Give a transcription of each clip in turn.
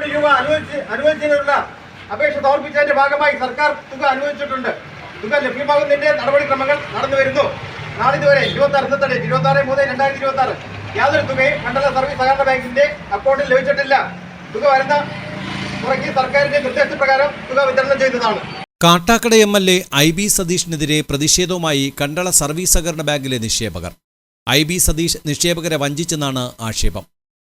കോടി രൂപ അനുവദിച്ചതിനുള്ള അപേക്ഷ സമർപ്പിച്ചതിന്റെ ഭാഗമായി സർക്കാർ തുക അനുവദിച്ചിട്ടുണ്ട്. തുക ലഭ്യമാകുന്നതിന്റെ നടപടിക്രമങ്ങൾ നടന്നു വരുന്നു. നാളിതുവരെ 26/3/2026 യാതൊരു തുകയും മണ്ഡല സർവീസ് സഹകരണ ബാങ്കിന്റെ അക്കൗണ്ടിൽ ലഭിച്ചിട്ടില്ല. തുക വരുന്ന മുറയ്ക്ക് സർക്കാരിന്റെ നിർദ്ദേശപ്രകാരം തുക വിതരണം ചെയ്തതാണ്. കാട്ടാക്കട MLA IB സതീഷിനെതിരെ പ്രതിഷേധവുമായി കണ്ടള സർവീസ് സഹകരണ ബാങ്കിലെ നിക്ഷേപകർ. IB സതീഷ് നിക്ഷേപകരെ വഞ്ചിച്ചെന്നാണ് ആക്ഷേപം.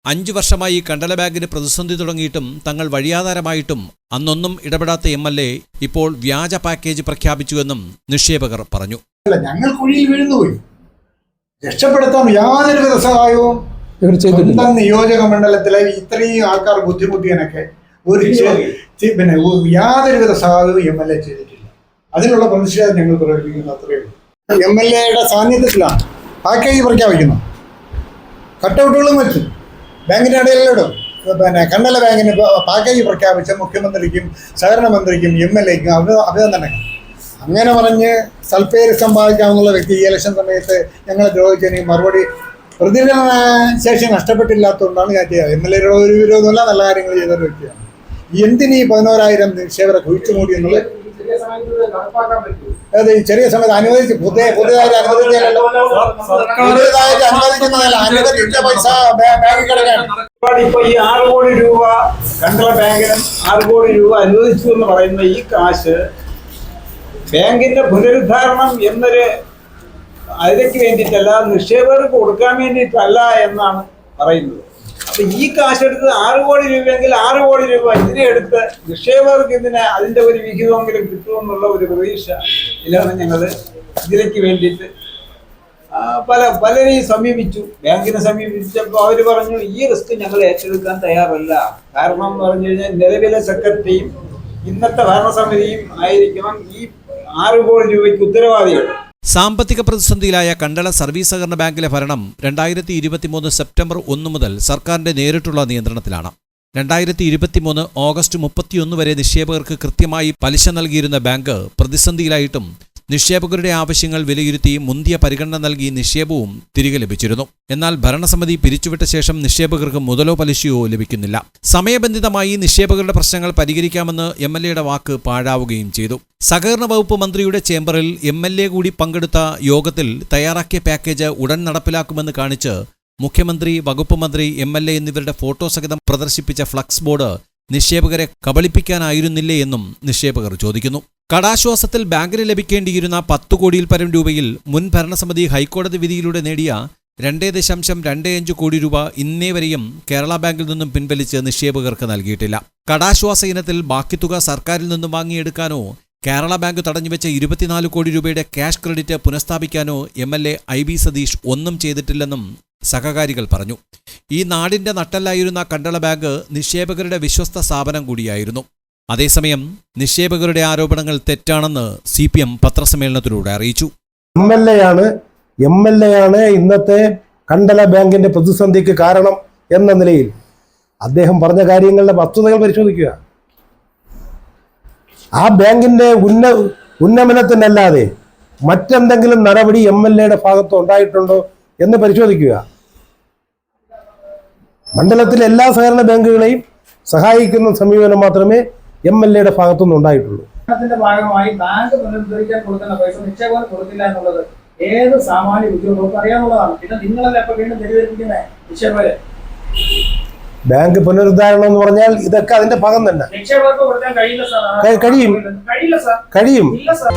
5 വർഷമായി കണ്ടള ബാങ്കിന് പ്രതിസന്ധി തുടങ്ങിയിട്ടും തങ്ങൾ വഴിയാധാരമായിട്ടും അന്നൊന്നും ഇടപെടാത്ത MLA ഇപ്പോൾ വ്യാജ പാക്കേജ് പ്രഖ്യാപിച്ചുവെന്നും നിക്ഷേപകർ പറഞ്ഞു. ഞങ്ങൾ കുഴിയിൽ വീഴുന്നുപോയി. രക്ഷപ്പെടുത്താൻ യാതൊരുവിധ സഹായവും നിയോജക മണ്ഡലത്തിലെ ഇത്രയും ആൾക്കാർ ബുദ്ധിമുട്ടിയനൊക്കെ പിന്നെ യാതൊരുവിധ സഹായവും MLA ചെയ്തിട്ടില്ല. അതിനുള്ള പ്രതിഷേധം ഞങ്ങൾ പ്രകടിപ്പിക്കുന്നു. അത്രയേ ഉള്ളൂ. MLAയുടെ സാന്നിധ്യത്തിലാണ് പാക്കേജ് പ്രഖ്യാപിക്കുന്നത്. കട്ടൗട്ടുകളും വെച്ചു ബാങ്കിന്റെ ഇടയിലോടും പിന്നെ കണ്ടല ബാങ്കിന് പാക്കേജ് പ്രഖ്യാപിച്ച മുഖ്യമന്ത്രിക്കും സഹകരണ മന്ത്രിക്കും MLAക്കും അഭിനന്ദനങ്ങൾ. അങ്ങനെ പറഞ്ഞ് സൽപ്പേര് സമ്പാദിക്കാവുന്ന വ്യക്തി ഈ ഇലക്ഷൻ സമയത്ത് ഞങ്ങളെ ദ്രോഹിച്ചതിന് മറുപടി പ്രതിരോധ ശേഷി നഷ്ടപ്പെട്ടില്ലാത്തതുകൊണ്ടാണ് ഞാൻ ചെയ്തത്. MLAയുടെ ഒരു വിരോധമല്ല, നല്ല കാര്യങ്ങൾ ചെയ്തൊരു വ്യക്തിയാണ്. എന്തിനീ 11,000 നിക്ഷേപരെ കുഴിച്ചു മൂടി എന്നുള്ളത് അതെ ഈ ചെറിയ സമയത്ത് അനുവദിച്ച് പുതിയതായിട്ട് അനുവദിക്കുന്നതല്ല, അനുവദിച്ച പൈസ ബാങ്കിൽ കിടക്കാണ്. ഇപ്പൊ ഈ 6 കോടി രൂപ കണ്ടള ബാങ്കിനും 6 കോടി രൂപ അനുവദിച്ചു എന്ന് പറയുന്ന ഈ കാശ് ബാങ്കിന്റെ പുനരുദ്ധാരണം എന്നൊരു അതിലേക്ക് വേണ്ടിയിട്ടല്ല, നിക്ഷേപകർക്ക് കൊടുക്കാൻ വേണ്ടിയിട്ടല്ല എന്നാണ് പറയുന്നത്. അപ്പൊ ഈ കാശെടുത്ത് 6 കോടി രൂപയെങ്കിൽ 6 കോടി രൂപ ഇതിനെ എടുത്ത് നിക്ഷേപകർക്ക് അതിന്റെ ഒരു വിഹിതമെങ്കിലും കിട്ടുമെന്നുള്ള ഒരു പ്രതീക്ഷ ഇതിലാണ് ഞങ്ങൾ ഇതിലേക്ക് വേണ്ടിയിട്ട് പലരെയും സമീപിച്ചു. ബാങ്കിനെ സമീപിച്ചപ്പോൾ അവർ പറഞ്ഞു ഈ റിസ്ക് ഞങ്ങൾ ഏറ്റെടുക്കാൻ തയ്യാറല്ല. കാരണം എന്ന് പറഞ്ഞു കഴിഞ്ഞാൽ നിലവിലെ സെക്രട്ടറിയും ഇന്നത്തെ ഭരണസമിതിയും ആയിരിക്കണം ഈ 6 കോടി രൂപയ്ക്ക് ഉത്തരവാദികൾ. സാമ്പത്തിക പ്രതിസന്ധിയിലായ കണ്ടള സർവീസ് സഹകരണ ബാങ്കിലെ ഭരണം 2023 സെപ്റ്റംബർ 1 മുതൽ സർക്കാരിന്റെ നേരിട്ടുള്ള നിയന്ത്രണത്തിലാണ്. 2023 ഓഗസ്റ്റ് 31 വരെ നിക്ഷേപകർക്ക് കൃത്യമായി പലിശ നൽകിയിരുന്ന ബാങ്ക് പ്രതിസന്ധിയിലായിട്ടും നിക്ഷേപകരുടെ ആവശ്യങ്ങൾ വിലയിരുത്തി മുന്തിയ പരിഗണന നൽകി നിക്ഷേപവും തിരികെ ലഭിച്ചിരുന്നു. എന്നാൽ ഭരണസമിതി പിരിച്ചുവിട്ട ശേഷം നിക്ഷേപകർക്ക് മുതലോ പലിശയോ ലഭിക്കുന്നില്ല. സമയബന്ധിതമായി നിക്ഷേപകരുടെ പ്രശ്നങ്ങൾ പരിഹരിക്കാമെന്ന് MLAയുടെ വാക്ക് പാഴാവുകയും ചെയ്തു. സഹകരണ വകുപ്പ് മന്ത്രിയുടെ ചേംബറിൽ MLA കൂടി പങ്കെടുത്ത യോഗത്തിൽ തയ്യാറാക്കിയ പാക്കേജ് ഉടൻ നടപ്പിലാക്കുമെന്ന് കാണിച്ച് മുഖ്യമന്ത്രി, വകുപ്പ് മന്ത്രി, MLA എന്നിവരുടെ ഫോട്ടോ സഹിതം പ്രദർശിപ്പിച്ച ഫ്ലക്സ് ബോർഡ് നിക്ഷേപകരെ കബളിപ്പിക്കാനായിരുന്നില്ലേ എന്നും നിക്ഷേപകർ ചോദിക്കുന്നു. കടാശ്വാസത്തിൽ ബാങ്കിന് ലഭിക്കേണ്ടിയിരുന്ന 10 കോടിയിൽ പരം രൂപയിൽ മുൻ ഭരണസമിതി ഹൈക്കോടതി വിധിയിലൂടെ നേടിയ 2.25 കോടി രൂപ ഇന്നേ വരെയും കേരള ബാങ്കിൽ നിന്നും പിൻവലിച്ച് നിക്ഷേപകർക്ക് നൽകിയിട്ടില്ല. കടാശ്വാസ ഇനത്തിൽ ബാക്കി തുക സർക്കാരിൽ നിന്നും വാങ്ങിയെടുക്കാനോ കേരള ബാങ്ക് തടഞ്ഞുവെച്ച 24 കോടി രൂപയുടെ ക്യാഷ് ക്രെഡിറ്റ് പുനഃസ്ഥാപിക്കാനോ MLA IB സതീഷ് ഒന്നും ചെയ്തിട്ടില്ലെന്നും സഹകാരികൾ പറഞ്ഞു. ഈ നാടിന്റെ നട്ടെല്ലായിരുന്ന കണ്ടള ബാങ്ക് നിക്ഷേപകരുടെ വിശ്വസ്ത സ്ഥാപനം കൂടിയായിരുന്നു. അതേസമയം നിക്ഷേപകരുടെ ആരോപണങ്ങൾ തെറ്റാണെന്ന് CPM പത്രസമ്മേളനത്തിലൂടെ അറിയിച്ചു. MLA ആണ് ഇന്നത്തെ കണ്ടള ബാങ്കിന്റെ പ്രതിസന്ധിക്ക് കാരണം എന്ന നിലയിൽ അദ്ദേഹം പറഞ്ഞ കാര്യങ്ങളുടെ വസ്തുതകൾ പരിശോധിക്കുക. ആ ബാങ്കിന്റെ ഉന്നമനത്തിനല്ലാതെ മറ്റെന്തെങ്കിലും നടപടി MLAയുടെ ഭാഗത്ത് ഉണ്ടായിട്ടുണ്ടോ എന്ന് പരിശോധിക്കുക. മണ്ഡലത്തിലെ എല്ലാ സഹകരണ ബാങ്കുകളെയും സഹായിക്കുന്ന സമീപനം മാത്രമേ MLAയുടെ ഭാഗത്തുനിന്ന് ഉണ്ടായിട്ടുള്ളൂ. ഭാഗമായി ബാങ്ക് പുനരുദ്ധരിക്കാൻ കൊടുക്കുന്ന പൈസ നിക്ഷേപകർ കൊടുക്കില്ല എന്നുള്ളത് ഏത് സാമാന്യ ബുദ്ധിമുട്ടും അറിയാവുന്നതാണ്. പിന്നെ നിങ്ങളല്ല ഇപ്പൊ വീണ്ടും തെറ്റിദ്ധരിപ്പിക്കുന്നത് നിക്ഷേപകരെ. ബാങ്ക് പുനരുദ്ധാരണം എന്ന് പറഞ്ഞാൽ ഇതൊക്കെ അതിന്റെ ഭാഗം തന്നെ. നിക്ഷേപകർക്ക് കൊടുക്കാൻ കഴിയില്ല സാർ. കഴിയും. കഴിയില്ല സാർ. കഴിയും. ഇല്ല സാർ.